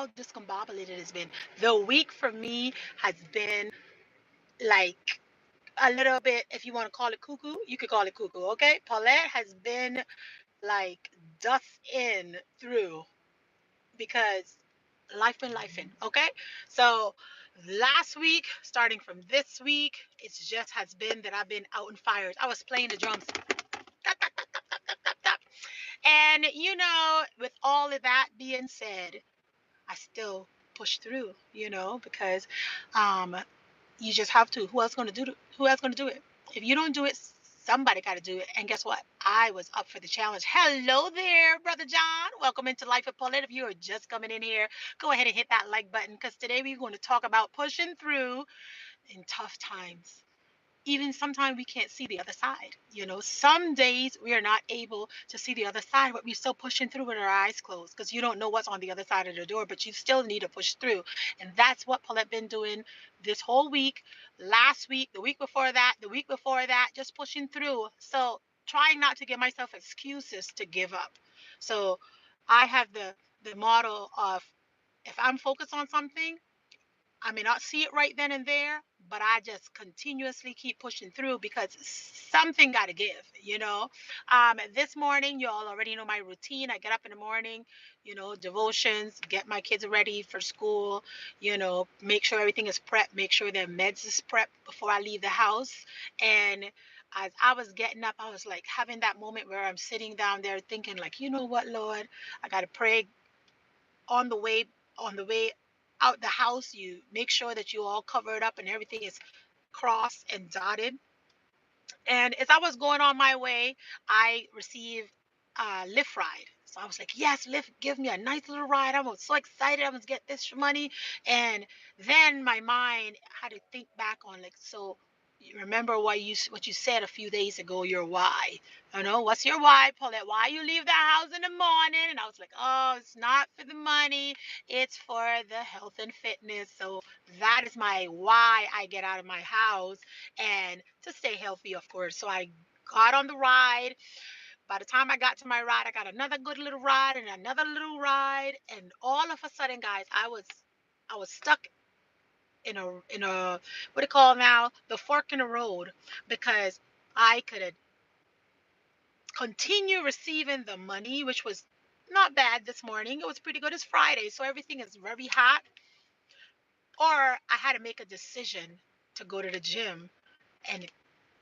how discombobulated it has been. The week for me has been like a little bit, if you want to call it cuckoo, you could call it cuckoo, okay? Paulette has been like dust in through because life in, okay? So last week, starting from this week, it's just has been that I've been out in fires. I was playing the drums. Tap, tap, tap, tap, tap, tap, tap, tap. And with all of that being said, I still push through, because um you just have to. Who else going to do it? If you don't do it, somebody got to do it. And guess what? I was up for the challenge. Hello there, Brother John. Welcome into Life with Paulette. If you are just coming in here, go ahead and hit that like button because today we're going to talk about pushing through in tough times. Even sometimes we can't see the other side. Some days we are not able to see the other side, but we're still pushing through with our eyes closed because you don't know what's on the other side of the door, but you still need to push through. And that's what Paulette been doing this whole week, last week, the week before that, just pushing through. So trying not to give myself excuses to give up. So I have the model of if I'm focused on something, I may not see it right then and there, but I just continuously keep pushing through because something got to give. This morning, you all already know my routine. I get up in the morning, devotions, get my kids ready for school, make sure everything is prepped, make sure their meds is prepped before I leave the house. And as I was getting up, I was like having that moment where I'm sitting down there thinking, like, you know what, Lord, I got to pray on the way out the house. You make sure that you all covered up and everything is crossed and dotted. And as I was going on my way, I received a Lyft ride. So I was like, yes, Lyft, give me a nice little ride. I was so excited. I was get this money. And then my mind had to think back on, like, so you remember what you said a few days ago, your why. What's your why, Paulette? Why you leave the house in the morning? And I was like, oh, it's not for the money. It's for the health and fitness. So that is my why I get out of my house and to stay healthy, of course. So I got on the ride. By the time I got to my ride, I got another good little ride and another little ride, and all of a sudden, guys, I was stuck in a what do you call now, the fork in the road, because I could continue receiving the money, which was not bad this morning. It was pretty good. It's Friday, so everything is very hot. Or I had to make a decision to go to the gym and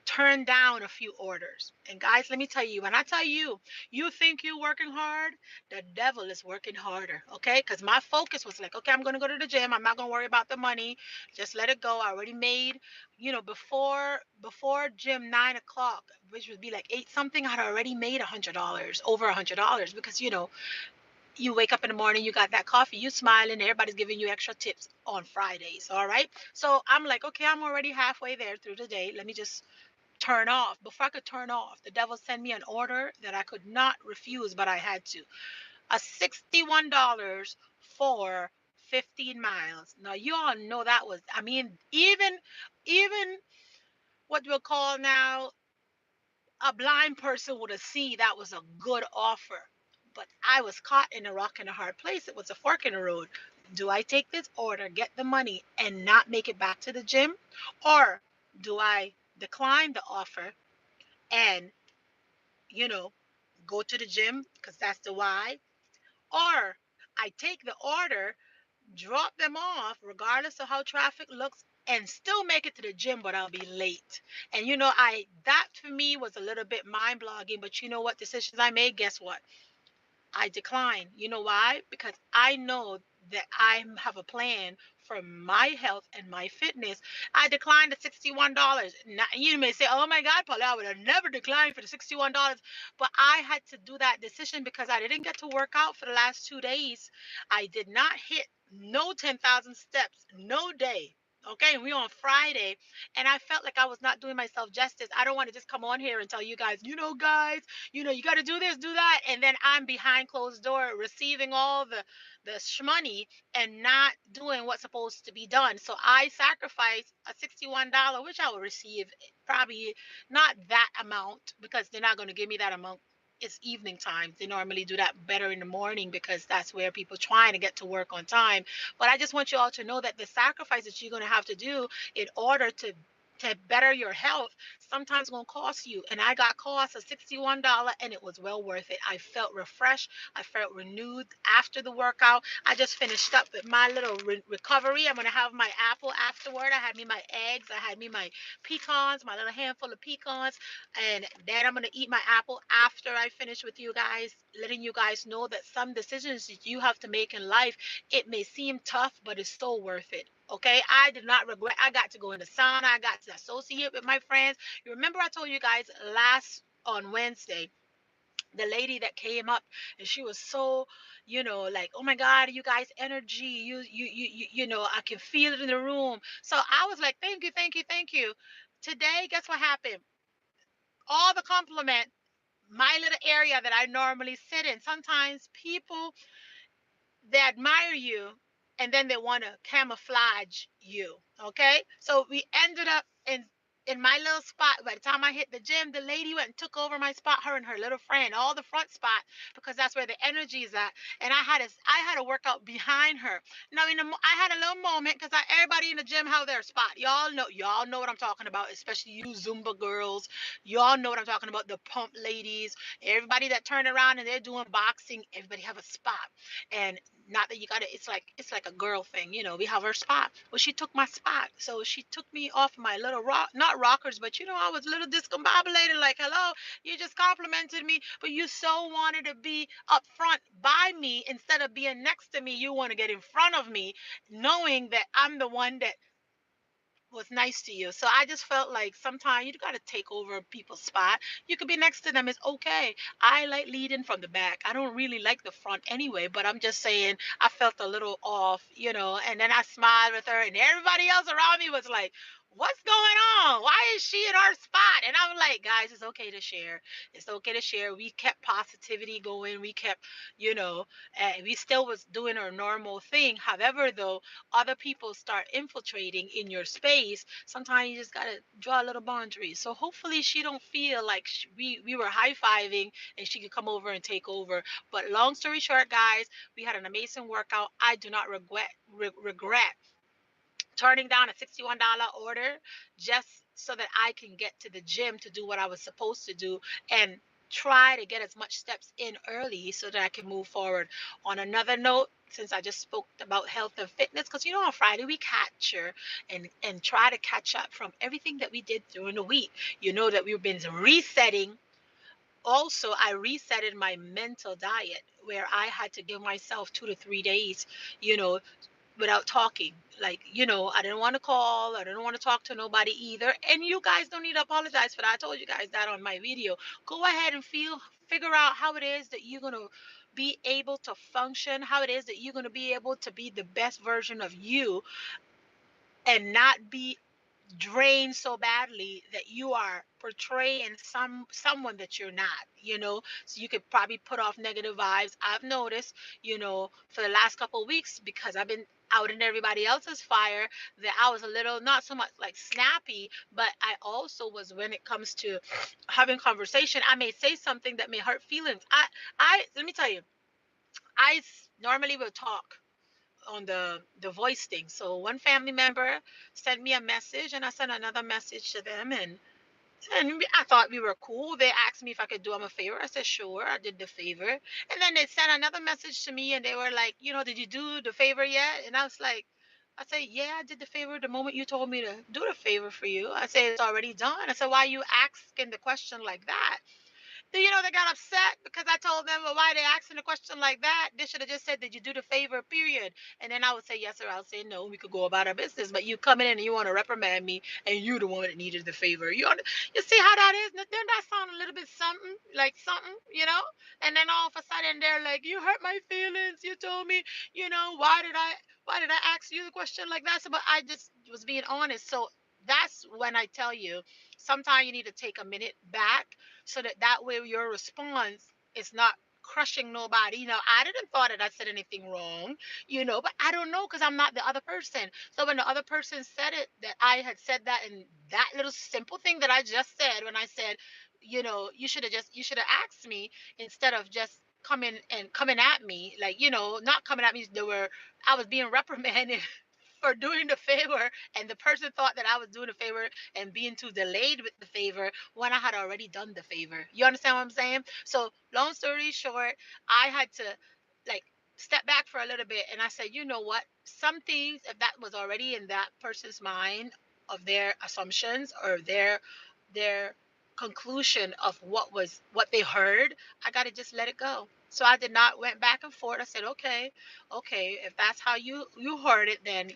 turn down a few orders. And guys, let me tell you, when I tell you, you think you're working hard, the devil is working harder, okay? Because my focus was like, okay, I'm going to go to the gym. I'm not going to worry about the money. Just let it go. I already made, before gym 9 o'clock, which would be like eight something, I'd already made $100, over $100, because you wake up in the morning, you got that coffee, you smiling, everybody's giving you extra tips on Fridays, all right? So I'm like, okay, I'm already halfway there through the day. Let me just turn off. Before I could turn off, the devil sent me an order that I could not refuse, but I had to. A $61 for 15 miles. Now you all know that was, I mean, even what we'll call now a blind person would have seen that was a good offer. But I was caught in a rock and a hard place. It was a fork in the road. Do I take this order, get the money, and not make it back to the gym? Or do I decline the offer and, you know, go to the gym because that's the why? Or I take the order, drop them off, regardless of how traffic looks, and still make it to the gym, but I'll be late. And that for me was a little bit mind blogging, but you know what decisions I made? Guess what? I decline. You know why? Because I know that I have a plan for my health and my fitness. I declined the $61. Now, you may say, oh my God, Paula, I would have never declined for the $61. But I had to do that decision because I didn't get to work out for the last 2 days. I did not hit no 10,000 steps, no day. Okay, and we on Friday, and I felt like I was not doing myself justice. I don't want to just come on here and tell you guys, guys, you got to do this, do that, and then I'm behind closed door receiving all the shmoney and not doing what's supposed to be done. So I sacrificed a $61, which I will receive probably not that amount because they're not going to give me that amount it's evening time. They normally do that better in the morning because that's where people trying to get to work on time. But I just want you all to know that the sacrifice that you're going to have to do in order to better your health sometimes going to cost you. And I got cost of $61 and it was well worth it. I felt refreshed. I felt renewed after the workout. I just finished up with my little recovery. I'm going to have my apple afterward. I had me my eggs. I had me my pecans, my little handful of pecans. And then I'm going to eat my apple after I finish with you guys, letting you guys know that some decisions that you have to make in life, it may seem tough, but it's so worth it. Okay, I did not regret. I got to go in the sauna. I got to associate with my friends. You remember I told you guys last on Wednesday, the lady that came up and she was so, like, oh my God, you guys energy, I can feel it in the room. So I was like, thank you, thank you, thank you. Today, guess what happened? All the compliment, my little area that I normally sit in. Sometimes people, they admire you and then they want to camouflage you. Okay, so we ended up in my little spot. By the time I hit the gym, the lady went and took over my spot, her and her little friend, all the front spot, because that's where the energy is at. And I had to work out behind her. Now I had a little moment because everybody in the gym have their spot. Y'all know what I'm talking about, especially you Zumba girls. Y'all know what I'm talking about, the pump ladies, everybody that turn around and they're doing boxing. Everybody have a spot. And not that you got to, it's like a girl thing, we have her spot. Well, she took my spot, so she took me off my little rock, not rockers, but I was a little discombobulated, like, hello, you just complimented me, but you so wanted to be up front by me instead of being next to me. You want to get in front of me, knowing that I'm the one that was nice to you. So I just felt like sometimes you got to take over people's spot. You could be next to them. It's okay. I like leading from the back. I don't really like the front anyway, but I'm just saying I felt a little off. And then I smiled with her and everybody else around me was like, what's going on? Why is she in our spot? And I'm like, guys, it's okay to share. It's okay to share. We kept positivity going. We kept, and we still was doing our normal thing. However, though, other people start infiltrating in your space, sometimes you just gotta draw a little boundary. So hopefully she don't feel like we were high-fiving and she could come over and take over. But long story short, guys, we had an amazing workout. I do not regret turning down a $61 order just so that I can get to the gym to do what I was supposed to do and try to get as much steps in early so that I can move forward. On another note, since I just spoke about health and fitness, because on Friday we capture and try to catch up from everything that we did during the week. You know that we've been resetting. Also, I resetted my mental diet where I had to give myself 2 to 3 days, you know, without talking. Like, I didn't want to call. I didn't want to talk to nobody either. And you guys don't need to apologize for that. I told you guys that on my video. Go ahead and figure out how it is that you're going to be able to function, how it is that you're going to be able to be the best version of you and not be drained so badly that you are portraying someone that you're not. So you could probably put off negative vibes. I've noticed, for the last couple of weeks, because I've been out in everybody else's fire, that I was a little not so much like snappy, but I also was, when it comes to having conversation, I may say something that may hurt feelings. I let me tell you, normally will talk on the voice thing. So one family member sent me a message and I sent another message to them, and I thought we were cool. They asked me if I could do them a favor. I said sure. I did the favor. And then they sent another message to me and they were like, did you do the favor yet? And I was like, I said, yeah, I did the favor the moment you told me to do the favor for you. I said, it's already done. I said, why are you asking the question like that? They got upset because I told them, well, why are they asking a question like that? They should have just said, did you do the favor, period? And then I would say yes or I'll say no. We could go about our business. But you coming in and you want to reprimand me and you the one that needed the favor. You see how that is? Doesn't that sound a little bit something, like something? And then all of a sudden they're like, you hurt my feelings. You told me, why did I ask you the question like that? So, but I just was being honest. So that's when I tell you, sometimes you need to take a minute back so that way your response is not crushing nobody. I didn't thought that I said anything wrong, but I don't know because I'm not the other person. So when the other person said it, that I had said that, and that little simple thing that I just said, when I said, you should have asked me instead of just coming at me, like, not coming at me. I was being reprimanded for doing the favor, and the person thought that I was doing a favor and being too delayed with the favor when I had already done the favor. You understand what I'm saying? So, long story short, I had to, like, step back for a little bit, and I said, you know what? Some things, if that was already in that person's mind, of their assumptions or their conclusion of what they heard, I got to just let it go. So I did not went back and forth. I said, okay, okay, if that's how you heard it, then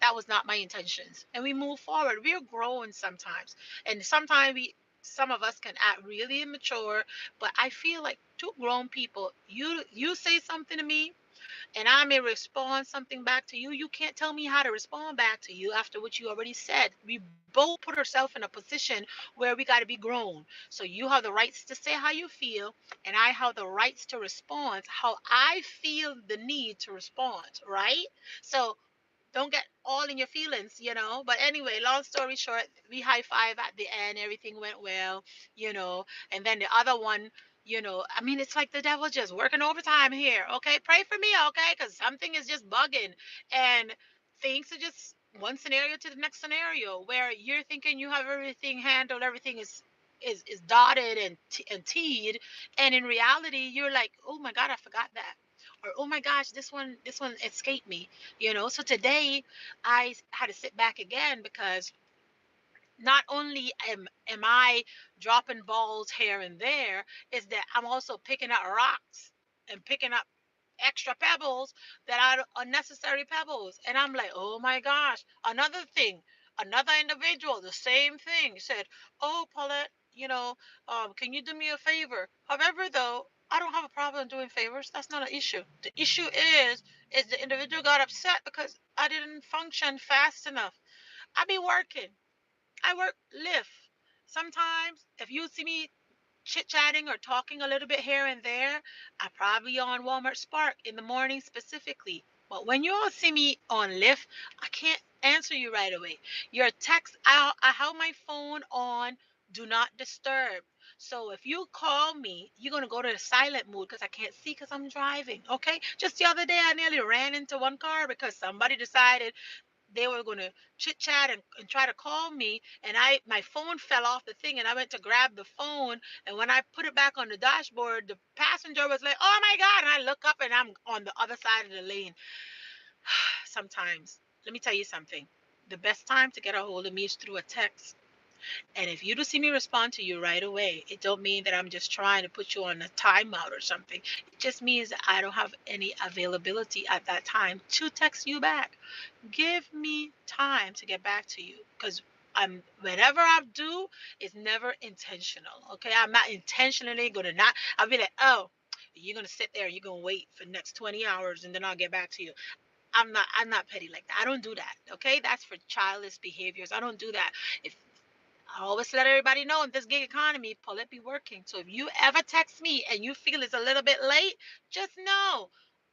that was not my intentions, and we move forward. We're growing sometimes, and sometimes some of us can act really immature, but I feel like two grown people, you say something to me, and I may respond something back to you. You can't tell me how to respond back to you after what you already said. We both put ourselves in a position where we got to be grown. So you have the rights to say how you feel, and I have the rights to respond how I feel the need to respond, right? So don't get all in your feelings. But anyway, long story short, we high five at the end. Everything went well. And then the other one, I mean, it's like the devil just working overtime here. Okay, pray for me, okay, because something is just bugging, and things are just one scenario to the next scenario where you're thinking you have everything handled, everything is dotted and t'd, and in reality, you're like, oh my God, I forgot that. Or, oh my gosh, this one escaped me. So today I had to sit back again, because not only am I dropping balls here and there, is that I'm also picking up rocks and picking up extra pebbles that are unnecessary pebbles. And I'm like, oh my gosh. Another thing, another individual, the same thing, said, oh, Paulette, can you do me a favor? However, though, I don't have a problem doing favors. That's not an issue. The issue is the individual got upset because I didn't function fast enough. I be working. I work Lyft. Sometimes, if you see me chit chatting or talking a little bit here and there, I probably on Walmart Spark in the morning specifically. But when you all see me on Lyft, I can't answer you right away. Your text, I have my phone on do not disturb. So if you call me, you're gonna go to the silent mode because I can't see because I'm driving. Okay. Just the other day, I nearly ran into one car because somebody decided they were going to chit chat and try to call me, and my phone fell off the thing, and I went to grab the phone, and when I put it back on the dashboard, the passenger was like, oh my God, and I look up and I'm on the other side of the lane. Sometimes, let me tell you something, the best time to get a hold of me is through a text. And if you don't see me respond to you right away, it don't mean that I'm just trying to put you on a timeout or something. It just means that I don't have any availability at that time to text you back. Give me time to get back to you, because whatever I do is never intentional. Okay, I'm not intentionally gonna not. I'll be like, oh, you're gonna sit there, you're gonna wait for the next 20 hours, and then I'll get back to you. I'm not petty like that. I don't do that. Okay, that's for childish behaviors. I don't do that. If I always let everybody know in this gig economy, Paulette be working. So if you ever text me and you feel it's a little bit late, just know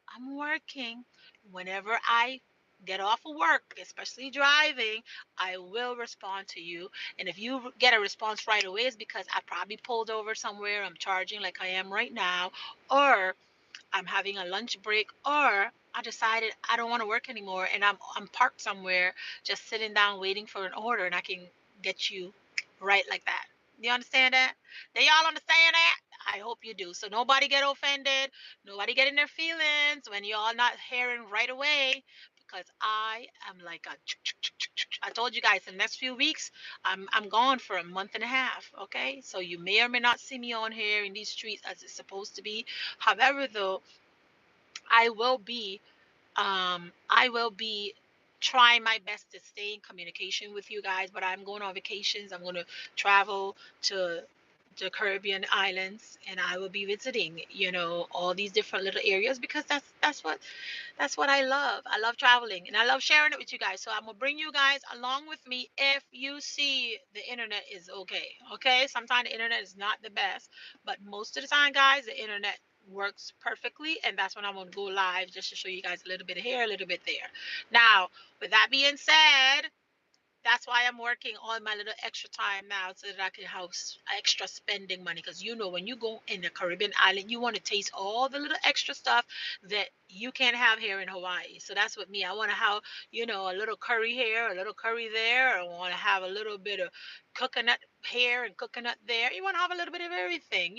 I'm working. Whenever I get off of work, especially driving, I will respond to you. And if you get a response right away, it's because I probably pulled over somewhere. I'm charging like I am right now, or I'm having a lunch break, or I decided I don't want to work anymore and I'm parked somewhere just sitting down waiting for an order, and I can get you right like that. You understand that? Do y'all understand that? I hope you do. So nobody get offended, nobody get in their feelings when y'all not hearing right away, because I am like a I told you guys in the next few weeks I'm gone for a month and a half. Okay, so you may or may not see me on here in these streets as it's supposed to be. However, though, I will be I will be trying my best to stay in communication with you guys, but I'm going on vacations. I'm going to travel to the Caribbean islands, and I will be visiting, all these different little areas, because that's what I love. I love traveling, and I love sharing it with you guys. So I'm gonna bring you guys along with me if you see the internet is okay. Okay, sometimes the internet is not the best, but most of the time, guys, the internet works perfectly, and that's when I'm gonna go live just to show you guys a little bit here, a little bit there. Now, with that being said, that's why I'm working on my little extra time now so that I can have extra spending money. Because when you go in the Caribbean island, you want to taste all the little extra stuff that you can't have here in Hawaii. So that's what me. I want to have, a little curry here, a little curry there. I want to have a little bit of coconut here and coconut there. You want to have a little bit of everything.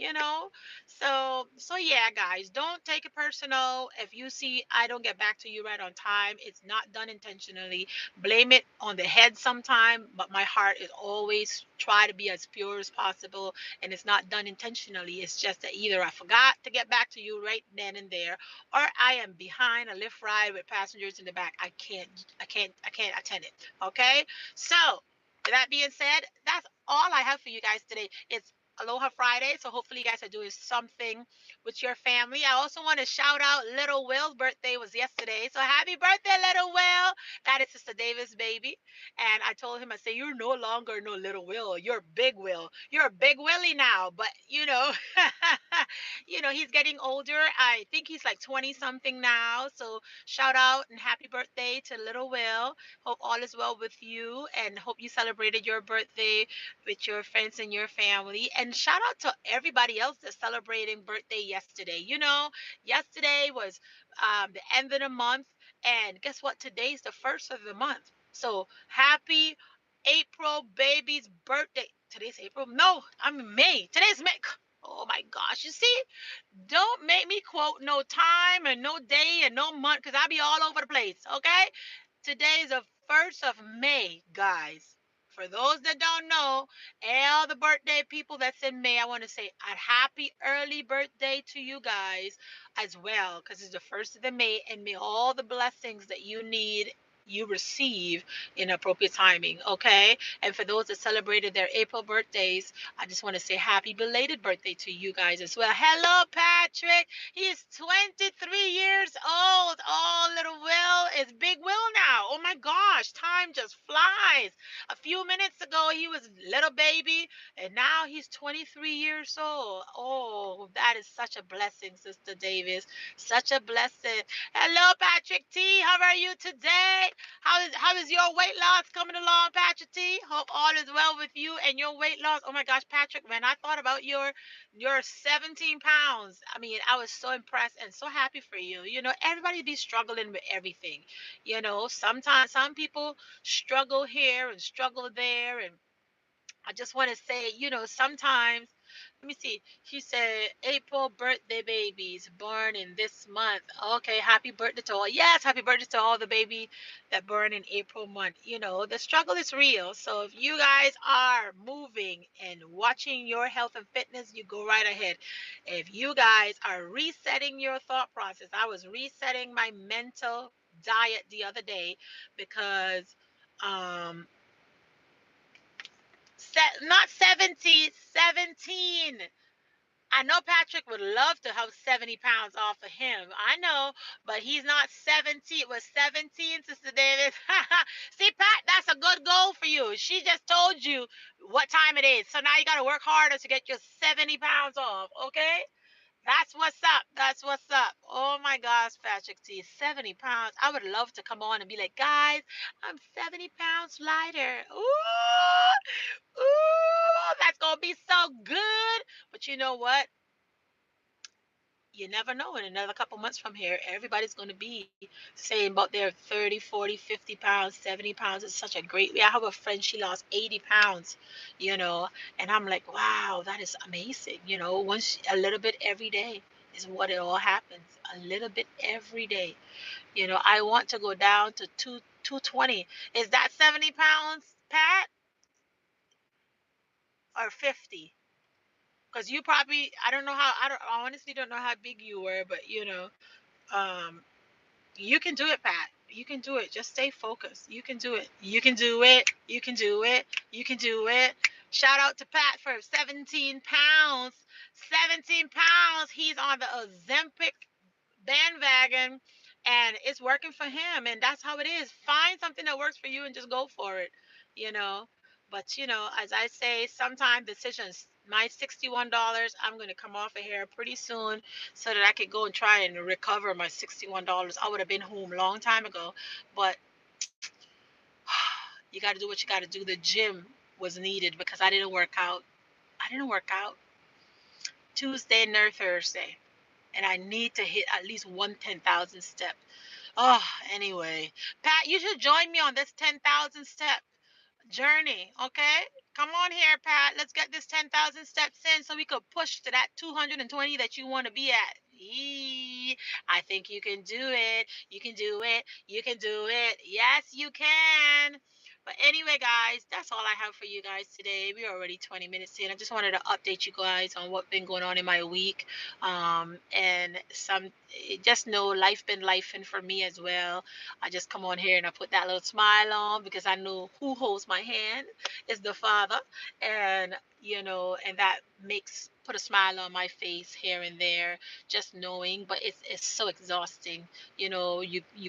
So yeah, guys, don't take it personal. If you see I don't get back to you right on time, it's not done intentionally. Blame it on the head sometime, but my heart is always try to be as pure as possible, and it's not done intentionally. It's just that either I forgot to get back to you right then and there, or I am behind a lift ride with passengers in the back. I can't attend it. Okay, so with that being said, that's all I have for you guys today. It's Aloha Friday, so hopefully you guys are doing something with your family. I also want to shout out Little Will's birthday was yesterday, so happy birthday, Little Will. That is Sister Davis' baby. And I told him, I say, you're no longer no little Will. You're big Will. You're a big Willie now. But he's getting older. I think he's like 20 something now. So shout out and happy birthday to little Will. Hope all is well with you and hope you celebrated your birthday with your friends and your family. And shout out to everybody else that's celebrating birthday yesterday. Yesterday was the end of the month. And guess what? Today's the first of the month. So happy April baby's birthday. Today's April? No, I'm in May. Today's May. Oh my gosh. You see, don't make me quote no time and no day and no month because I'll be all over the place. Okay? Today is the 1st of May, guys. For those that don't know, all the birthday people that's in May, I want to say a happy early birthday to you guys as well, because it's the 1st of the May, and may all the blessings that you need you receive in appropriate timing, okay? And for those that celebrated their April birthdays, I just want to say happy belated birthday to you guys as well. Hello, Patrick. He is 23 years old. Oh, little Will is big Will now. Oh my gosh, time just flies. A few minutes ago, he was little baby, and now he's 23 years old. Oh, that is such a blessing, Sister Davis. Such a blessing. Hello, Patrick T. How are you today? How is your weight loss coming along, Patrick T? Hope all is well with you and your weight loss. Oh my gosh, Patrick, when I thought about your 17 pounds, I mean, I was so impressed and so happy for you. Everybody be struggling with everything. Sometimes some people struggle here and struggle there, and I just want to say, sometimes, let me see. She said, April birthday babies born in this month. Okay, happy birthday to all. Yes, happy birthday to all the baby that born in April month. The struggle is real. So if you guys are moving and watching your health and fitness, you go right ahead. If you guys are resetting your thought process, I was resetting my mental diet the other day because um not 70, 17. I know Patrick would love to have 70 pounds off of him. I know, but he's not 17. It was 17, Sister Davis. See, Pat, that's a good goal for you. She just told you what time it is. So now you got to work harder to get your 70 pounds off, okay? That's what's up. That's what's up. Oh my gosh, Patrick T. 70 pounds. I would love to come on and be like, guys, I'm 70 pounds lighter. Ooh, that's going to be so good. But you know what? You never know. In another couple months from here, everybody's going to be saying about their 30, 40, 50 pounds, 70 pounds. It's such a great way. I have a friend, she lost 80 pounds, you know, and I'm like, wow, that is amazing. Once a little bit every day is what it all happens. A little bit every day. I want to go down to 220. Is that 70 pounds, Pat, or 50? Because you probably, I honestly don't know how big you were, but um, you can do it, Pat. You can do it. Just stay focused. You can do it. You can do it. You can do it. You can do it. Shout out to Pat for 17 pounds. 17 pounds. He's on the Ozempic bandwagon, and it's working for him, and that's how it is. Find something that works for you and just go for it you know but as I say, sometimes decisions my $61, I'm gonna come off of here pretty soon so that I could go and try and recover my $61. I would have been home long time ago, but you got to do what you got to do. The gym was needed because I didn't work out. I didn't work out Tuesday nor Thursday, and I need to hit at least 10,000 step. Oh, anyway, Pat, you should join me on this 10,000 step journey, okay? Come on here, Pat. Let's get this 10,000 steps in so we could push to that 220 that you want to be at. I think you can do it. You can do it. You can do it. Yes, you can. But anyway, guys, that's all I have for you guys today. We're already 20 minutes in. I just wanted to update you guys on what's been going on in my week. And just know life been lifing for me as well. I just come on here and I put that little smile on because I know who holds my hand is the Father, and and that makes put a smile on my face here and there, just knowing. But it's so exhausting. You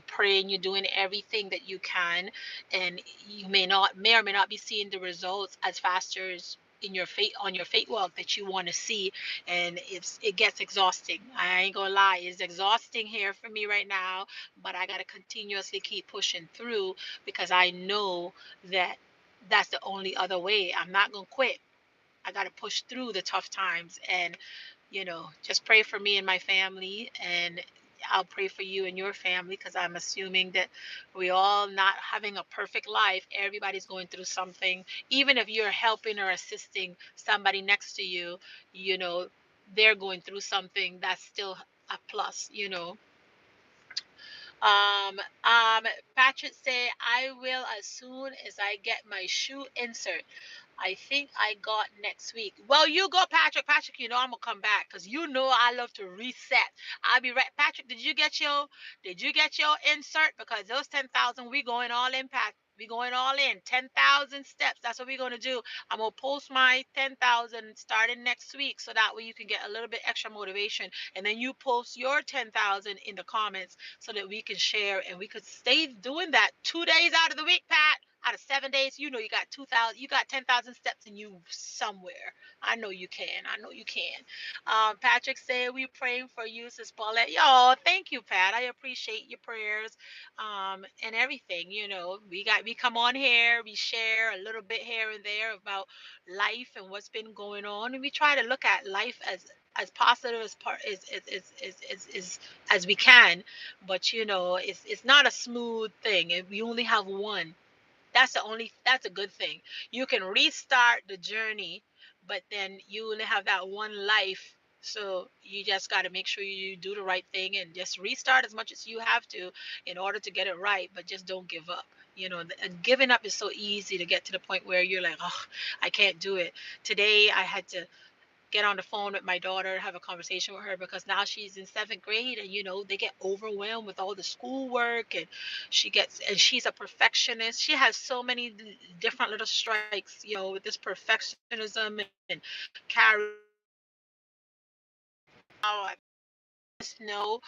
pray and you're doing everything that you can, and you may or may not be seeing the results as fast as in your faith on your faith walk that you want to see, and it gets exhausting. I ain't gonna lie, it's exhausting here for me right now, but I got to continuously keep pushing through because I know that that's the only other way. I'm not going to quit. I got to push through the tough times, and just pray for me and my family, and I'll pray for you and your family because I'm assuming that we all not having a perfect life. Everybody's going through something. Even if you're helping or assisting somebody next to you, you know, they're going through something. That's still a plus. Patrick say I will as soon as I get my shoe insert. I think I got next week. Well, you go, Patrick. Patrick, I'm gonna come back because I love to reset. I'll be right. Patrick, did you get your insert? Because those 10,000, we going all in, Pat. We going all in. 10,000 steps. That's what we're gonna do. I'm gonna post my 10,000 starting next week, so that way you can get a little bit extra motivation, and then you post your 10,000 in the comments so that we can share and we could stay doing that 2 days out of the week, Pat. Out of 7 days, you got 2,000, you got 10,000 steps in you somewhere. I know you can. I know you can. Patrick said we praying for you, Sis Paulette. Yo, thank you, Pat. I appreciate your prayers, and everything. We come on here, we share a little bit here and there about life and what's been going on, and we try to look at life as positive as part as we can. But it's not a smooth thing. We only have one. That's a good thing. You can restart the journey, but then you only have that one life. So you just got to make sure you do the right thing and just restart as much as you have to in order to get it right, but just don't give up. And giving up is so easy to get to the point where you're like, oh, I can't do it. Today I had to get on the phone with my daughter, have a conversation with her because now she's in seventh grade, and they get overwhelmed with all the schoolwork, and she's a perfectionist. She has so many different little strikes, with this perfectionism and carry out. Just know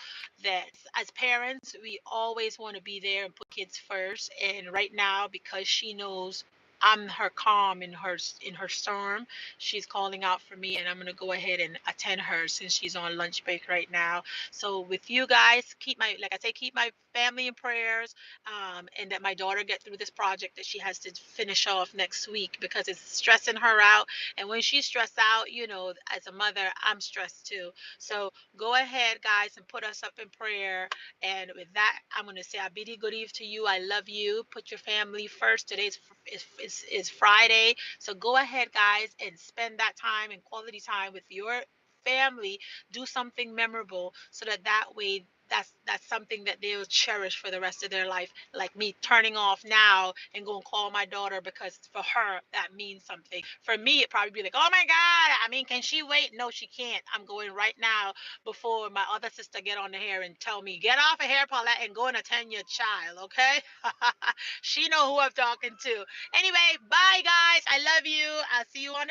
that as parents, we always want to be there and put kids first. And right now, because she knows I'm her calm in her storm, she's calling out for me, and I'm gonna go ahead and attend her since she's on lunch break right now. So with you guys, like I say, keep my family in prayers, and that my daughter get through this project that she has to finish off next week because it's stressing her out. And when she's stressed out, as a mother, I'm stressed too. So go ahead, guys, and put us up in prayer. And with that, I'm going to say, I bid you good eve to you. I love you. Put your family first. Today's is Friday. So go ahead, guys, and spend that time and quality time with your family. Do something memorable so that way that's something that they'll cherish for the rest of their life, like me turning off now and go and call my daughter, because for her that means something. For me, it probably be like, oh my god, I mean, can she wait? No, she can't. I'm going right now before my other sister get on the hair and tell me, get off of hair, Paulette, and go and attend your child, okay? She know who I'm talking to. Anyway, bye guys, I love you. I'll see you on